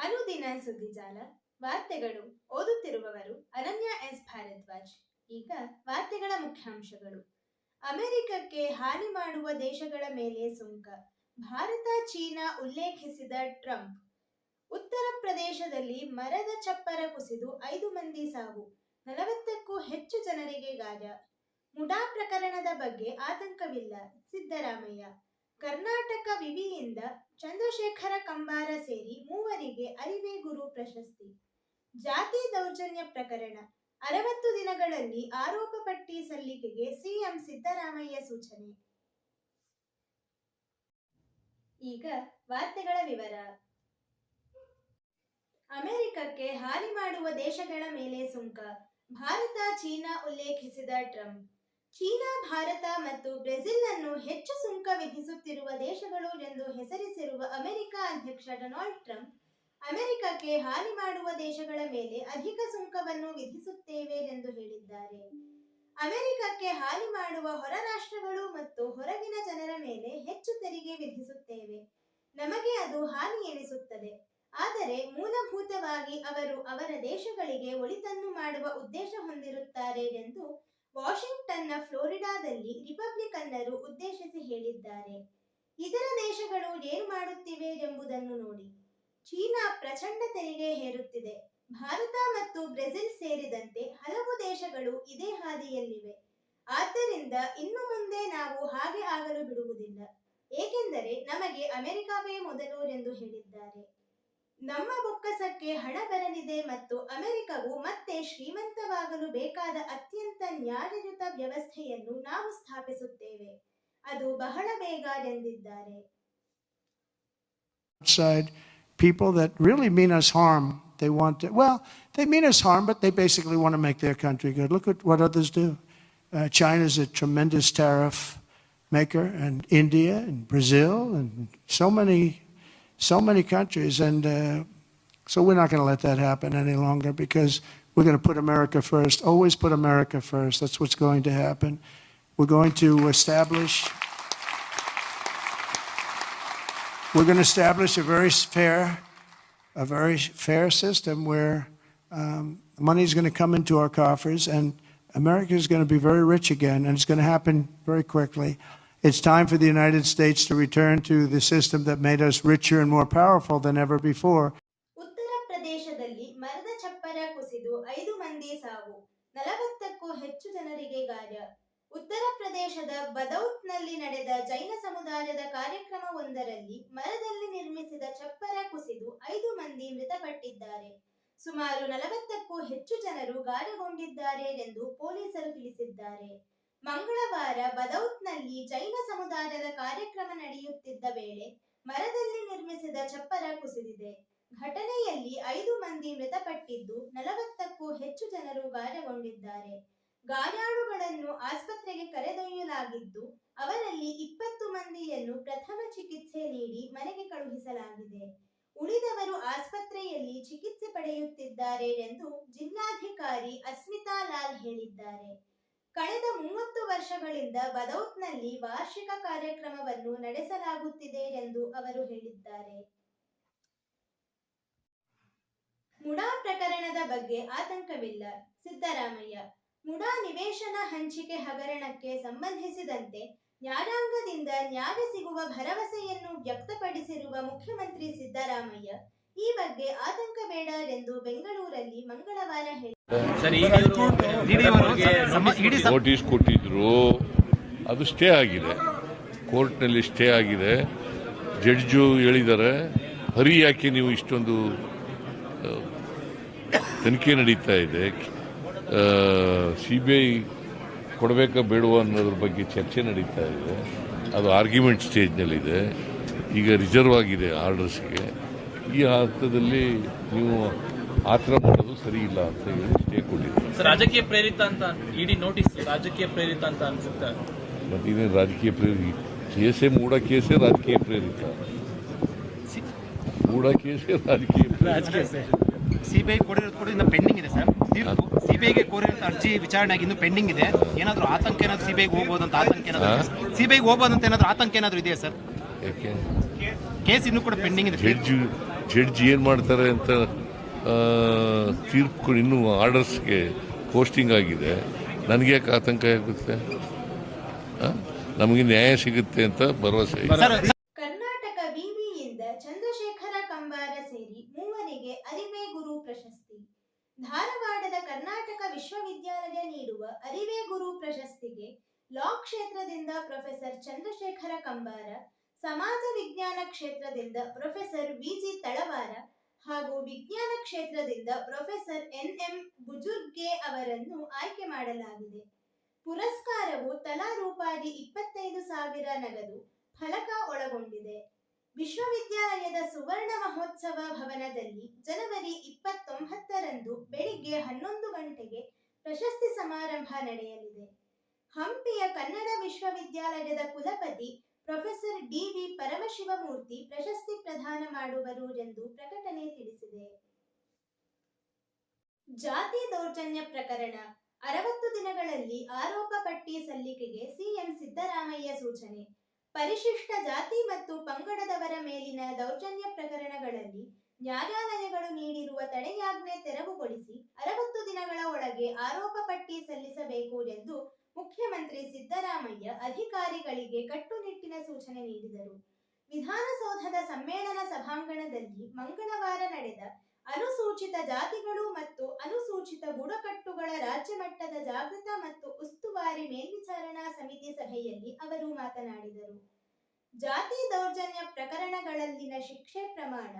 ಅನುದಿನ ಸುದ್ದಿಜಾಲ ವಾರ್ತೆಗಳು ಓದುತ್ತಿರುವವರು ಅನನ್ಯ ಎಸ್ ಭಾರದ್ವಾಜ್. ಈಗ ವಾರ್ತೆಗಳ ಮುಖ್ಯಾಂಶಗಳು. ಅಮೆರಿಕಕ್ಕೆ ಹಾನಿ ಮಾಡುವ ದೇಶಗಳ ಮೇಲೆ ಸುಂಕ, ಭಾರತ ಚೀನಾ ಉಲ್ಲೇಖಿಸಿದ ಟ್ರಂಪ್. ಉತ್ತರ ಪ್ರದೇಶದಲ್ಲಿ ಮರದ ಚಪ್ಪರ ಕುಸಿದು 5 ಮಂದಿ ಸಾವು, 40ಕ್ಕೂ ಹೆಚ್ಚು ಜನರಿಗೆ ಗಾಯ. ಮುಡಾ ಪ್ರಕರಣದ ಬಗ್ಗೆ ಆತಂಕವಿಲ್ಲ, ಸಿದ್ದರಾಮಯ್ಯ. ಕರ್ನಾಟಕ ವಿವಿಯಿಂದ ಚಂದ್ರಶೇಖರ ಕಂಬಾರ ಸೇರಿ 3 ಅರಿವೆ ಗುರು ಪ್ರಶಸ್ತಿ. ಜಾತಿ ದೌರ್ಜನ್ಯ ಪ್ರಕರಣ 60 ದಿನಗಳಲ್ಲಿ ಆರೋಪ ಪಟ್ಟಿ ಸಲ್ಲಿಕೆಗೆ ಸಿಎಂ ಸಿದ್ದರಾಮಯ್ಯ ಸೂಚನೆ. ಈಗ ವಾರ್ತೆಗಳ ವಿವರ. ಅಮೆರಿಕಕ್ಕೆ ಹಾನಿ ಮಾಡುವ ದೇಶಗಳ ಮೇಲೆ ಸುಂಕ, ಭಾರತ ಚೀನಾ ಉಲ್ಲೇಖಿಸಿದ ಟ್ರಂಪ್. ಚೀನಾ, ಭಾರತ ಮತ್ತು ಬ್ರೆಜಿಲ್ ಅನ್ನು ಹೆಚ್ಚು ಸುಂಕ ವಿಧಿಸುತ್ತಿರುವ ದೇಶಗಳು ಎಂದು ಹೆಸರಿಸಿರುವ ಅಮೆರಿಕ ಅಧ್ಯಕ್ಷ ಡೊನಾಲ್ಡ್ ಟ್ರಂಪ್, ಅಮೆರಿಕಕ್ಕೆ ಹಾನಿ ಮಾಡುವ ದೇಶಗಳ ಮೇಲೆ ಅಧಿಕ ಸುಂಕವನ್ನು ವಿಧಿಸುತ್ತೇವೆ ಎಂದು ಹೇಳಿದ್ದಾರೆ. ಅಮೆರಿಕಕ್ಕೆ ಹಾನಿ ಮಾಡುವ ಹೊರ ರಾಷ್ಟ್ರಗಳು ಮತ್ತು ಹೊರಗಿನ ಜನರ ಮೇಲೆ ಹೆಚ್ಚು ತೆರಿಗೆ ವಿಧಿಸುತ್ತೇವೆ. ನಮಗೆ ಅದು ಹಾನಿ ಎನಿಸುತ್ತದೆ. ಆದರೆ ಮೂಲಭೂತವಾಗಿ ಅವರು ಅವರ ದೇಶಗಳಿಗೆ ಒಳಿತನ್ನು ಮಾಡುವ ಉದ್ದೇಶ ಹೊಂದಿರುತ್ತಾರೆ ಎಂದು ವಾಷಿಂಗ್ಟನ್ನ ಫ್ಲೋರಿಡಾದಲ್ಲಿ ರಿಪಬ್ಲಿಕನ್ನರು ಉದ್ದೇಶಿಸಿ ಹೇಳಿದ್ದಾರೆ. ಇತರ ದೇಶಗಳು ಏನು ಮಾಡುತ್ತಿವೆ ಎಂಬುದನ್ನು ನೋಡಿ. ಚೀನಾ ಪ್ರಚಂಡ ತೆರಿಗೆ ಹೇರುತ್ತಿದೆ. ಭಾರತ ಮತ್ತು ಬ್ರೆಜಿಲ್ ಸೇರಿದಂತೆ ಹಲವು ದೇಶಗಳು ಇದೇ ಹಾದಿಯಲ್ಲಿವೆ. ಆದ್ದರಿಂದ ಇನ್ನು ಮುಂದೆ ನಾವು ಹಾಗೆ ಆಗಲು ಬಿಡುವುದಿಲ್ಲ, ಏಕೆಂದರೆ ನಮಗೆ ಅಮೆರಿಕವೇ ಮೊದಲು ಎಂದು ಹೇಳಿದ್ದಾರೆ. ನಮ್ಮ ಬೊಕ್ಕಸಕ್ಕೆ ಹಣ ಬರಲಿದೆ ಮತ್ತು ಅಮೆರಿಕವು ಮತ್ತೆ ಶ್ರೀಮಂತವಾಗಲು ಬೇಕಾದ ಅತ್ಯಂತ ನ್ಯಾಯಯುತ ವ್ಯವಸ್ಥೆಯನ್ನು ನಾವು ಸ್ಥಾಪಿಸುತ್ತೇವೆ. ಅದು ಬಹಳ ಬೇಗ ಎಂದಿದ್ದಾರೆ. People that really mean us harm, they want to, well, they mean us harm, but they basically want to make their country good. Look at what others do. China's a tremendous tariff maker, and India and Brazil and so many countries, and so we're not going to let that happen any longer, because we're going to put America first. Always put America first. That's what's going to happen. We're going to establish a very fair system where money is going to come into our coffers, and America is going to be very rich again, and it's going to happen very quickly. It's time for the United States to return to the system that made us richer and more powerful than ever before. ಉತ್ತರ ಪ್ರದೇಶದಲ್ಲಿ ಮರದ ಚಪ್ಪರ ಕುಸಿದು 5 ಮಂದಿ ಸಾವು, 40ಕ್ಕೂ ಹೆಚ್ಚು ಜನರಿಗೆ ಗಾಯ. ಉತ್ತರ ಪ್ರದೇಶದ ಬದೌತ್ನಲ್ಲಿ ನಡೆದ ಜೈನ ಸಮುದಾಯದ ಕಾರ್ಯಕ್ರಮವೊಂದರಲ್ಲಿ ಮರದಲ್ಲಿ ನಿರ್ಮಿಸಿದ ಚಪ್ಪರ ಕುಸಿದು 5 ಮಂದಿ ಮೃತಪಟ್ಟಿದ್ದಾರೆ. ಸುಮಾರು 40ಕ್ಕೂ ಹೆಚ್ಚು ಜನರು ಗಾಯಗೊಂಡಿದ್ದಾರೆ ಎಂದು ಪೊಲೀಸರು ತಿಳಿಸಿದ್ದಾರೆ. ಮಂಗಳವಾರ ಬದೌತ್ನಲ್ಲಿ ಜೈನ ಸಮುದಾಯದ ಕಾರ್ಯಕ್ರಮ ನಡೆಯುತ್ತಿದ್ದ ವೇಳೆ ಮರದಲ್ಲಿ ನಿರ್ಮಿಸಿದ ಚಪ್ಪರ ಕುಸಿದಿದೆ. ಘಟನೆಯಲ್ಲಿ 5 ಮಂದಿ ಮೃತಪಟ್ಟಿದ್ದು, 40ಕ್ಕೂ ಹೆಚ್ಚು ಜನರು ಗಾಯಗೊಂಡಿದ್ದಾರೆ. ಗಾಯಾಳುಗಳನ್ನು ಆಸ್ಪತ್ರೆಗೆ ಕರೆದೊಯ್ಯಲಾಗಿದ್ದು, ಅವರಲ್ಲಿ 20 ಮಂದಿಯನ್ನು ಪ್ರಥಮ ಚಿಕಿತ್ಸೆ ನೀಡಿ ಮನೆಗೆ ಕಳುಹಿಸಲಾಗಿದೆ. ಉಳಿದವರು ಆಸ್ಪತ್ರೆಯಲ್ಲಿ ಚಿಕಿತ್ಸೆ ಪಡೆಯುತ್ತಿದ್ದಾರೆ ಎಂದು ಜಿಲ್ಲಾಧಿಕಾರಿ ಅಸ್ಮಿತಾ ಲಾಲ್ ಹೇಳಿದ್ದಾರೆ. ಕಳೆದ 30 ವರ್ಷಗಳಿಂದ ಬದೌತ್ನಲ್ಲಿ ವಾರ್ಷಿಕ ಕಾರ್ಯಕ್ರಮವನ್ನು ನಡೆಸಲಾಗುತ್ತಿದೆ ಎಂದು ಅವರು ಹೇಳಿದ್ದಾರೆ. ಮುಡಾ ಪ್ರಕರಣದ ಬಗ್ಗೆ ಆತಂಕವಿಲ್ಲ, ಸಿದ್ದರಾಮಯ್ಯ. ಮುಡಾ ನಿವೇಶನ ಹಂಚಿಕೆ ಹಗರಣಕ್ಕೆ ಸಂಬಂಧಿಸಿದಂತೆ ನ್ಯಾಯಾಂಗದಿಂದ ನ್ಯಾಯ ಸಿಗುವ ಭರವಸೆಯನ್ನು ವ್ಯಕ್ತಪಡಿಸಿರುವ ಮುಖ್ಯಮಂತ್ರಿ ಸಿದ್ದರಾಮಯ್ಯ ಈ ಬಗ್ಗೆ ಆತಂಕ ಬೇಡ ಎಂದು ಬೆಂಗಳೂರಲ್ಲಿ ಮಂಗಳವಾರ ಹೇಳಿದರು. ನೋಟಿಸ್ ಕೊಟ್ಟಿದ್ರು, ಅದು ಸ್ಟೇ ಆಗಿದೆ, ಕೋರ್ಟ್ನಲ್ಲಿ ಸ್ಟೇ ಆಗಿದೆ. ಜಡ್ಜು ಹೇಳಿದ್ದಾರೆ, ಹರಿ ಯಾಕೆ ನೀವು ಇಷ್ಟೊಂದು ತನಿಖೆ ನಡೀತಾ ಇದೆ, CBI ಕೊಡಬೇಕಾ ಬೇಡವಾ ಅನ್ನೋದ್ರ ಬಗ್ಗೆ ಚರ್ಚೆ ನಡೀತಾ ಇದೆ. ಅದು ಆರ್ಗ್ಯುಮೆಂಟ್ ಸ್ಟೇಜ್ನಲ್ಲಿದೆ. ಈಗ ರಿಸರ್ವ್ ಆಗಿದೆ ಆರ್ಡರ್ಸ್ಗೆ. ಈ ಹಂತದಲ್ಲಿ ನೀವು ಆತರ ಮಾಡೋದು ಸರಿ ಇಲ್ಲ ಅಂತ ಹೇಳಿ ಸ್ಟೇ ಕೊಟ್ಟಿದ್ದಾರೆ. ರಾಜಕೀಯ ಪ್ರೇರಿತ ಅಂತ ಇಡಿ ನೋಟಿಸ್ ರಾಜಕೀಯ ಪ್ರೇರಿತ ಅಂತ ಅನ್ಸುತ್ತೆ. ಮತ್ತೇನೇ ರಾಜಕೀಯ ಪ್ರೇರಿತ ಕೇಸೇ ಮೂಡ ಕೇಸೇ ರಾಜಕೀಯ ಪ್ರೇರಿತ. ಮೂಡ ಕೇಸೇ ರಾಜಕೀಯ ಸಿಬಿಐ ಕೊಡಿರೋದು ಇನ್ನು ಪೆಂಡಿಂಗ್ ಇದೆ ಸರ್. ಸಿಬಿಐಗೆ ಕೋರಿರೋ ಅರ್ಜಿ ವಿಚಾರಣೆ ಇನ್ನು ಪೆಂಡಿಂಗ್ ಇದೆ. ಏನಾದರೂ ಆತಂಕ ಏನಾದರೂ ಸಿಬಿಐಗೆ ಹೋಗ್ಬೋದು ಅಂತ ಆತಂಕ ಏನಾದರೂ ಸಿಬಿಐಗೆ ಹೋಗ್ಬೋದು ಅಂತ ಏನಾದರೂ ಆತಂಕ ಏನಾದರೂ ಇದೆಯಾ ಸರ್? ಯಾಕೆ ಕೇಸ್ ಇನ್ನೂ ಕೂಡ ಪೆಂಡಿಂಗ್ ಇದೆ. ಜಡ್ಜ್ ಏನು ಮಾಡ್ತಾರೆ ಅಂತ ತೀರ್ಪು ಇನ್ನೂ ಆರ್ಡರ್ಸ್ಗೆ ಪೋಸ್ಟಿಂಗ್ ಆಗಿದೆ. ನನಗೆ ಯಾಕೆ ಆತಂಕ ಆಗುತ್ತೆ? ನಮಗೆ ನ್ಯಾಯ ಸಿಗುತ್ತೆ ಅಂತ ಭರವಸೆ ಇದೆ. ಕರ್ನಾಟಕ ವಿವಿಯಿಂದ ಚಂದ್ರಶೇಖರ ಕಂಬಾರ ಸೇರಿ ಮೂವರಿಗೆ ಅರಿವೆ ಗುರು ಪ್ರಶಸ್ತಿ. ಧಾರವಾಡದ ಕರ್ನಾಟಕ ವಿಶ್ವವಿದ್ಯಾಲಯ ನೀಡುವ ಅರಿವೆ ಗುರು ಪ್ರಶಸ್ತಿಗೆ ಲಾ ಕ್ಷೇತ್ರದಿಂದ ಪ್ರೊಫೆಸರ್ ಚಂದ್ರಶೇಖರ ಕಂಬಾರ, ಸಮಾಜ ವಿಜ್ಞಾನ ಕ್ಷೇತ್ರದಿಂದ ಪ್ರೊಫೆಸರ್ ವಿಜಿ ತಳವಾರ ಹಾಗೂ ವಿಜ್ಞಾನ ಕ್ಷೇತ್ರದಿಂದ ಪ್ರೊಫೆಸರ್ ಎನ್ಎಂ ಬುಜುರ್ಗೆ ಅವರನ್ನು ಆಯ್ಕೆ ಮಾಡಲಾಗಿದೆ. ಪುರಸ್ಕಾರವು ತಲಾ ರೂಪಾಯಿ 25,000 ನಗದು ಫಲಕ ಒಳಗೊಂಡಿದೆ. ವಿಶ್ವವಿದ್ಯಾಲಯದ ಸುವರ್ಣ ಮಹೋತ್ಸವ ಭವನದಲ್ಲಿ ಜನವರಿ 29ರಂದು ಬೆಳಿಗ್ಗೆ 11 ಗಂಟೆಗೆ ಪ್ರಶಸ್ತಿ ಸಮಾರಂಭ ನಡೆಯಲಿದೆ. ಹಂಪಿಯ ಕನ್ನಡ ವಿಶ್ವವಿದ್ಯಾಲಯದ ಕುಲಪತಿ ಪ್ರೊಫೆಸರ್ ಡಿ.ವಿ. ಪರಮಶಿವಮೂರ್ತಿ ಪ್ರಶಸ್ತಿ ಪ್ರದಾನ ಮಾಡುವರು ಎಂದು ಪ್ರಕಟಣೆ ತಿಳಿಸಿದೆ. ಜಾತಿ ದೌರ್ಜನ್ಯ ಪ್ರಕರಣ 60 ದಿನಗಳಲ್ಲಿ ಆರೋಪ ಪಟ್ಟಿ ಸಲ್ಲಿಕೆಗೆ ಸಿಎಂ ಸಿದ್ದರಾಮಯ್ಯ ಸೂಚನೆ. ಪರಿಶಿಷ್ಟ ಜಾತಿ ಮತ್ತು ಪಂಗಡದವರ ಮೇಲಿನ ದೌರ್ಜನ್ಯ ಪ್ರಕರಣಗಳಲ್ಲಿ ನ್ಯಾಯಾಲಯಗಳು ನೀಡಿರುವ ತಡೆಯಾಜ್ಞೆ ತೆರವುಗೊಳಿಸಿ 60 ದಿನಗಳ ಒಳಗೆ ಆರೋಪ ಪಟ್ಟಿ ಸಲ್ಲಿಸಬೇಕು ಎಂದು ಮುಖ್ಯಮಂತ್ರಿ ಸಿದ್ದರಾಮಯ್ಯ ಅಧಿಕಾರಿಗಳಿಗೆ ಕಟ್ಟುನಿಟ್ಟಿನ ಸೂಚನೆ ನೀಡಿದರು. ವಿಧಾನಸೌಧದ ಸಮ್ಮೇಳನ ಸಭಾಂಗಣದಲ್ಲಿ ಮಂಗಳವಾರ ನಡೆದ ಅನುಸೂಚಿತ ಜಾತಿಗಳು ಮತ್ತು ಅನುಸೂಚಿತ ಬುಡಕಟ್ಟುಗಳ ರಾಜ್ಯ ಮಟ್ಟದ ಜಾಗೃತ ಮತ್ತು ಉಸ್ತುವಾರಿ ಮೇಲ್ವಿಚಾರಣಾ ಸಮಿತಿ ಸಭೆಯಲ್ಲಿ ಅವರು ಮಾತನಾಡಿದರು. ಜಾತಿ ದೌರ್ಜನ್ಯ ಪ್ರಕರಣಗಳಲ್ಲಿನ ಶಿಕ್ಷೆ ಪ್ರಮಾಣ